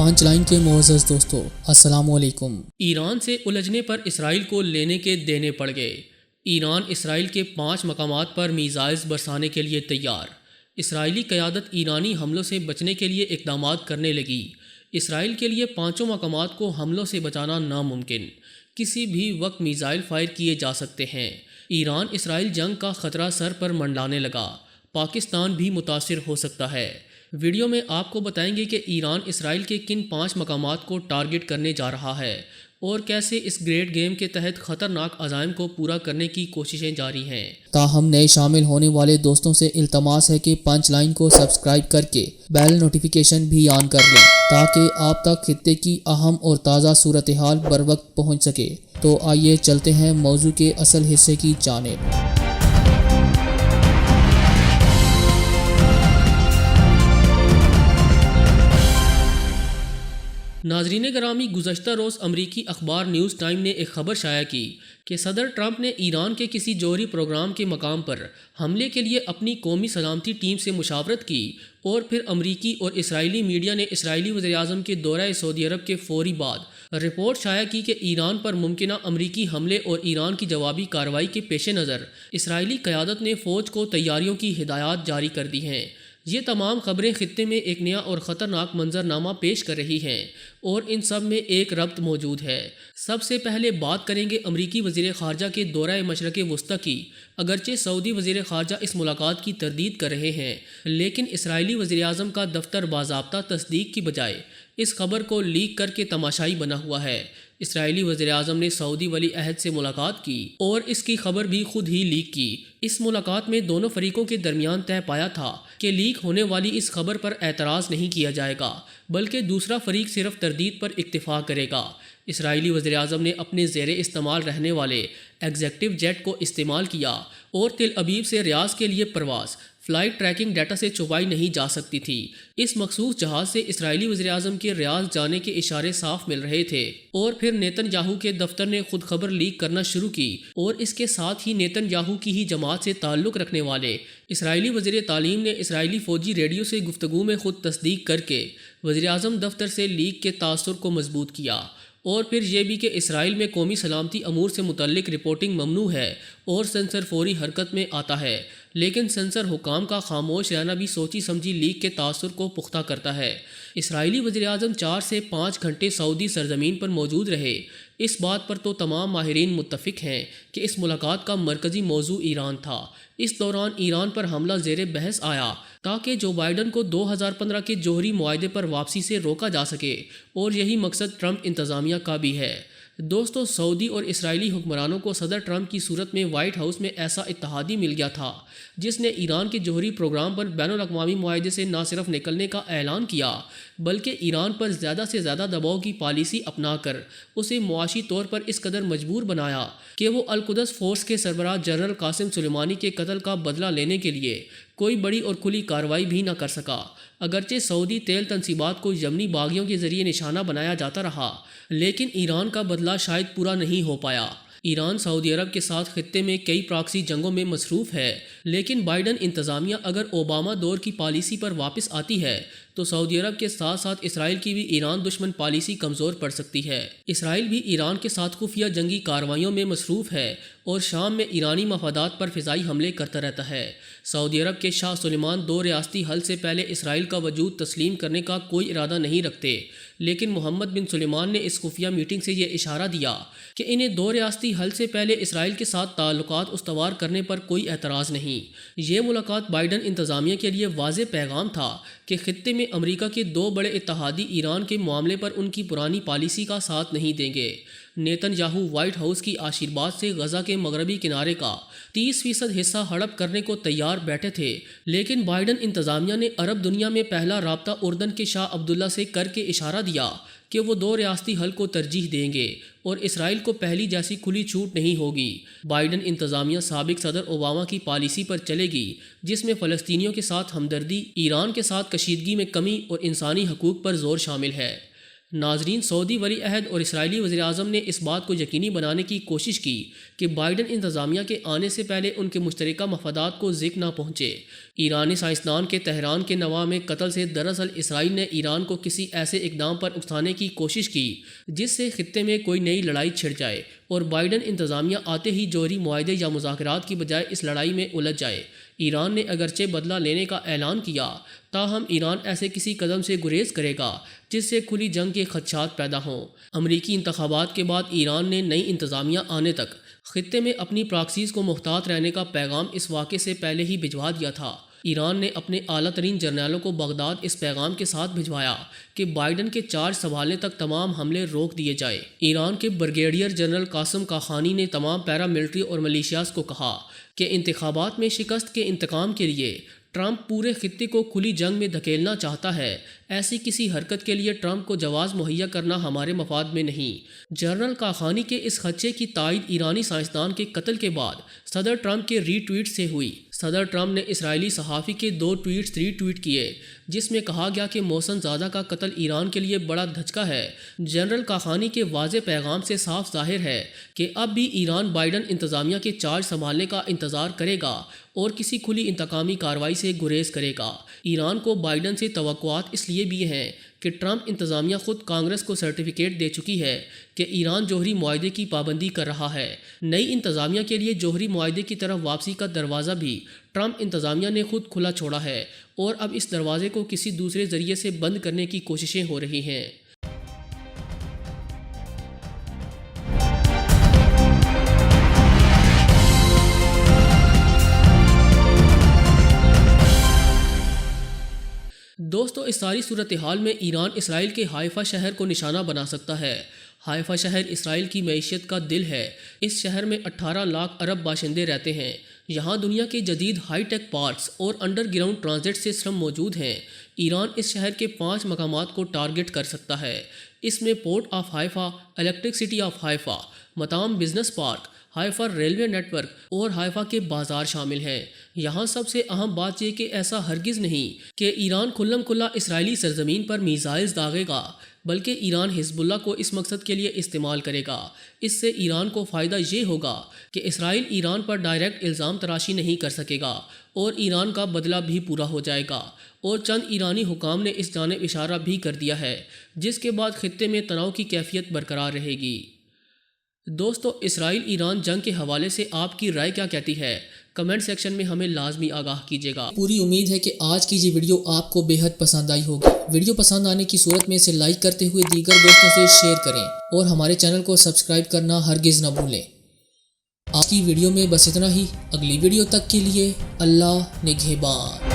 پانچ لائن کے معزز دوستو، السلام علیکم۔ ایران سے الجھنے پر اسرائیل کو لینے کے دینے پڑ گئے۔ ایران اسرائیل کے 5 مقامات پر میزائلز برسانے کے لیے تیار۔ اسرائیلی قیادت ایرانی حملوں سے بچنے کے لیے اقدامات کرنے لگی۔ اسرائیل کے لیے 5 مقامات کو حملوں سے بچانا ناممکن، کسی بھی وقت میزائل فائر کیے جا سکتے ہیں۔ ایران اسرائیل جنگ کا خطرہ سر پر منڈلانے لگا، پاکستان بھی متاثر ہو سکتا ہے۔ ویڈیو میں آپ کو بتائیں گے کہ ایران اسرائیل کے کن 5 مقامات کو ٹارگٹ کرنے جا رہا ہے اور کیسے اس گریٹ گیم کے تحت خطرناک عزائم کو پورا کرنے کی کوششیں جاری ہیں۔ تاہم نئے شامل ہونے والے دوستوں سے التماس ہے کہ پانچ لائن کو سبسکرائب کر کے بیل نوٹیفیکیشن بھی آن کر لیں تاکہ آپ تک خطے کی اہم اور تازہ صورتحال بر وقت پہنچ سکے۔ تو آئیے چلتے ہیں موضوع کے اصل حصے کی جانب۔ ناظرین گرامی، گزشتہ روز امریکی اخبار نیوز ٹائم نے ایک خبر شائع کی کہ صدر ٹرمپ نے ایران کے کسی جوہری پروگرام کے مقام پر حملے کے لیے اپنی قومی سلامتی ٹیم سے مشاورت کی، اور پھر امریکی اور اسرائیلی میڈیا نے اسرائیلی وزیراعظم کے دورہ سعودی عرب کے فوری بعد رپورٹ شائع کی کہ ایران پر ممکنہ امریکی حملے اور ایران کی جوابی کارروائی کے پیش نظر اسرائیلی قیادت نے فوج کو تیاریوں کی ہدایات جاری کر دی ہیں۔ یہ تمام خبریں خطے میں ایک نیا اور خطرناک منظرنامہ پیش کر رہی ہیں، اور ان سب میں ایک ربط موجود ہے۔ سب سے پہلے بات کریں گے امریکی وزیر خارجہ کے دورہ مشرق وسطیٰ کی۔ اگرچہ سعودی وزیر خارجہ اس ملاقات کی تردید کر رہے ہیں، لیکن اسرائیلی وزیراعظم کا دفتر باضابطہ تصدیق کی بجائے اس خبر کو لیک کر کے تماشائی بنا ہوا ہے۔ اسرائیلی وزیراعظم نے سعودی ولی عہد سے ملاقات کی اور اس کی خبر بھی خود ہی لیک کی۔ اس ملاقات میں دونوں فریقوں کے درمیان طے پایا تھا کہ لیک ہونے والی اس خبر پر اعتراض نہیں کیا جائے گا، بلکہ دوسرا فریق صرف تردید پر اکتفا کرے گا۔ اسرائیلی وزیراعظم نے اپنے زیر استعمال رہنے والے ایگزیکٹو جیٹ کو استعمال کیا اور تل ابیب سے ریاض کے لیے پرواز فلائٹ ٹریکنگ ڈیٹا سے چھپائی نہیں جا سکتی تھی۔ اس مخصوص جہاز سے اسرائیلی وزیراعظم کے ریاض جانے کے اشارے صاف مل رہے تھے، اور پھر نیتن یاہو کے دفتر نے خود خبر لیک کرنا شروع کی، اور اس کے ساتھ ہی نیتن یاہو کی ہی جماعت سے تعلق رکھنے والے اسرائیلی وزیر تعلیم نے اسرائیلی فوجی ریڈیو سے گفتگو میں خود تصدیق کر کے وزیراعظم دفتر سے لیک کے تاثر کو مضبوط کیا، اور پھر یہ بھی کہ اسرائیل میں قومی سلامتی امور سے متعلق رپورٹنگ ممنوع ہے اور سینسر فوری حرکت میں آتا ہے، لیکن سینسر حکام کا خاموش رہنا بھی سوچی سمجھی لیک کے تاثر کو پختہ کرتا ہے۔ اسرائیلی وزیراعظم 4 سے 5 گھنٹے سعودی سرزمین پر موجود رہے۔ اس بات پر تو تمام ماہرین متفق ہیں کہ اس ملاقات کا مرکزی موضوع ایران تھا۔ اس دوران ایران پر حملہ زیر بحث آیا تاکہ جو بائیڈن کو 2015 کے جوہری معاہدے پر واپسی سے روکا جا سکے، اور یہی مقصد ٹرمپ انتظامیہ کا بھی ہے۔ دوستو، سعودی اور اسرائیلی حکمرانوں کو صدر ٹرمپ کی صورت میں وائٹ ہاؤس میں ایسا اتحادی مل گیا تھا جس نے ایران کے جوہری پروگرام پر بین الاقوامی معاہدے سے نہ صرف نکلنے کا اعلان کیا، بلکہ ایران پر زیادہ سے زیادہ دباؤ کی پالیسی اپنا کر اسے معاشی طور پر اس قدر مجبور بنایا کہ وہ القدس فورس کے سربراہ جنرل قاسم سلیمانی کے قتل کا بدلہ لینے کے لیے کوئی بڑی اور کھلی کارروائی بھی نہ کر سکا۔ اگرچہ سعودی تیل تنصیبات کو یمنی باغیوں کے ذریعے نشانہ بنایا جاتا رہا، لیکن ایران کا بدلہ شاید پورا نہیں ہو پایا۔ ایران سعودی عرب کے ساتھ خطے میں کئی پراکسی جنگوں میں مصروف ہے، لیکن بائیڈن انتظامیہ اگر اوباما دور کی پالیسی پر واپس آتی ہے تو سعودی عرب کے ساتھ ساتھ اسرائیل کی بھی ایران دشمن پالیسی کمزور پڑ سکتی ہے۔ اسرائیل بھی ایران کے ساتھ خفیہ جنگی کارروائیوں میں مصروف ہے اور شام میں ایرانی مفادات پر فضائی حملے کرتا رہتا ہے۔ سعودی عرب کے شاہ سلیمان 2 ریاستی حل سے پہلے اسرائیل کا وجود تسلیم کرنے کا کوئی ارادہ نہیں رکھتے، لیکن محمد بن سلیمان نے اس خفیہ میٹنگ سے یہ اشارہ دیا کہ انہیں 2 ریاستی حل سے پہلے اسرائیل کے ساتھ تعلقات استوار کرنے پر کوئی اعتراض نہیں۔ یہ ملاقات بائیڈن انتظامیہ کے لیے واضح پیغام تھا کہ خطے میں امریکہ کے 2 بڑے اتحادی ایران کے معاملے پر ان کی پرانی پالیسی کا ساتھ نہیں دیں گے۔ نیتن یاہو وائٹ ہاؤس کی آشیرواد سے غزہ کے مغربی کنارے کا 30% حصہ ہڑپ کرنے کو تیار بیٹھے تھے، لیکن بائیڈن انتظامیہ نے عرب دنیا میں پہلا رابطہ اردن کے شاہ عبداللہ سے کر کے اشارہ دیا کہ وہ 2 ریاستی حل کو ترجیح دیں گے اور اسرائیل کو پہلی جیسی کھلی چھوٹ نہیں ہوگی۔ بائیڈن انتظامیہ سابق صدر اوباما کی پالیسی پر چلے گی، جس میں فلسطینیوں کے ساتھ ہمدردی، ایران کے ساتھ کشیدگی میں کمی اور انسانی حقوق پر زور شامل ہے۔ ناظرین، سعودی ولی عہد اور اسرائیلی وزیر اعظم نے اس بات کو یقینی بنانے کی کوشش کی کہ بائیڈن انتظامیہ کے آنے سے پہلے ان کے مشترکہ مفادات کو ذکر نہ پہنچے۔ ایرانی سائنسدان کے تہران کے نواح میں قتل سے دراصل اسرائیل نے ایران کو کسی ایسے اقدام پر اکسانے کی کوشش کی جس سے خطے میں کوئی نئی لڑائی چھڑ جائے اور بائیڈن انتظامیہ آتے ہی جوہری معاہدے یا مذاکرات کی بجائے اس لڑائی میں الجھ جائے۔ ایران نے اگرچہ بدلہ لینے کا اعلان کیا، تاہم ایران ایسے کسی قدم سے گریز کرے گا جس سے کھلی جنگ کے خدشات پیدا ہوں۔ امریکی انتخابات کے بعد ایران نے نئی انتظامیہ آنے تک خطے میں اپنی پراکسیز کو محتاط رہنے کا پیغام اس واقعے سے پہلے ہی بھجوا دیا تھا۔ ایران نے اپنے اعلیٰ ترین جرنیلوں کو بغداد اس پیغام کے ساتھ بھجوایا کہ بائیڈن کے چارج سنبھالنے تک تمام حملے روک دیے جائے۔ ایران کے بریگیڈیئر جنرل قاسم کاخانی نے تمام پیراملٹری اور ملیشیاز کو کہا کہ انتخابات میں شکست کے انتقام کے لیے ٹرمپ پورے خطے کو کھلی جنگ میں دھکیلنا چاہتا ہے۔ ایسی کسی حرکت کے لیے ٹرمپ کو جواز مہیا کرنا ہمارے مفاد میں نہیں۔ جنرل کاخانی کے اس خدشے کی تائید ایرانی سائنسدان کے قتل کے بعد صدر ٹرمپ کے ری ٹویٹ سے ہوئی۔ صدر ٹرمپ نے اسرائیلی صحافی کے 2 ٹویٹس ری ٹویٹ کیے جس میں کہا گیا کہ محسن زادہ کا قتل ایران کے لیے بڑا دھچکا ہے۔ جنرل کاخانی کے واضح پیغام سے صاف ظاہر ہے کہ اب بھی ایران بائیڈن انتظامیہ کے چارج سنبھالنے کا انتظار کرے گا اور کسی کھلی انتقامی کارروائی سے گریز کرے گا۔ ایران کو بائیڈن سے توقعات اس لیے بھی ہیں کہ ٹرمپ انتظامیہ خود کانگریس کو سرٹیفکیٹ دے چکی ہے کہ ایران جوہری معاہدے کی پابندی کر رہا ہے۔ نئی انتظامیہ کے لیے جوہری معاہدے کی طرف واپسی کا دروازہ بھی ٹرمپ انتظامیہ نے خود کھلا چھوڑا ہے اور اب اس دروازے کو کسی دوسرے ذریعے سے بند کرنے کی کوششیں ہو رہی ہیں۔ دوستو، اس ساری صورتحال میں ایران اسرائیل کے حائفہ شہر کو نشانہ بنا سکتا ہے۔ حائفہ شہر اسرائیل کی معیشت کا دل ہے۔ اس شہر میں 18 لاکھ عرب باشندے رہتے ہیں۔ یہاں دنیا کے جدید ہائی ٹیک پارکس اور انڈر گراؤنڈ ٹرانزٹ سسٹم موجود ہیں۔ ایران اس شہر کے 5 مقامات کو ٹارگٹ کر سکتا ہے۔ اس میں port of Haifa, electric city of Haifa, Matam business park, Haifa railway network اور حائفہ کے بازار شامل ہیں۔ یہاں سب سے اہم بات یہ کہ ایسا ہرگز نہیں کہ ایران کھلم کھلا اسرائیلی سرزمین پر میزائلز داغے گا، بلکہ ایران حزب اللہ کو اس مقصد کے لیے استعمال کرے گا۔ اس سے ایران کو فائدہ یہ ہوگا کہ اسرائیل ایران پر ڈائریکٹ الزام تراشی نہیں کر سکے گا اور ایران کا بدلہ بھی پورا ہو جائے گا۔ اور چند ایرانی حکام نے اس جانب اشارہ بھی کر دیا ہے، جس کے بعد خطے میں تناؤ کی کیفیت برقرار رہے گی۔ دوستو، اسرائیل ایران جنگ کے حوالے سے آپ کی رائے کیا کہتی ہے؟ کمنٹ سیکشن میں ہمیں لازمی آگاہ کیجیے گا۔ پوری امید ہے کہ آج کی یہ ویڈیو آپ کو بے حد پسند آئی ہوگی۔ ویڈیو پسند آنے کی صورت میں اسے لائک کرتے ہوئے دیگر دوستوں سے شیئر کریں اور ہمارے چینل کو سبسکرائب کرنا ہرگز نہ بھولیں۔ آج کی ویڈیو میں بس اتنا ہی۔ اگلی ویڈیو تک کے لیے اللہ نگہبان۔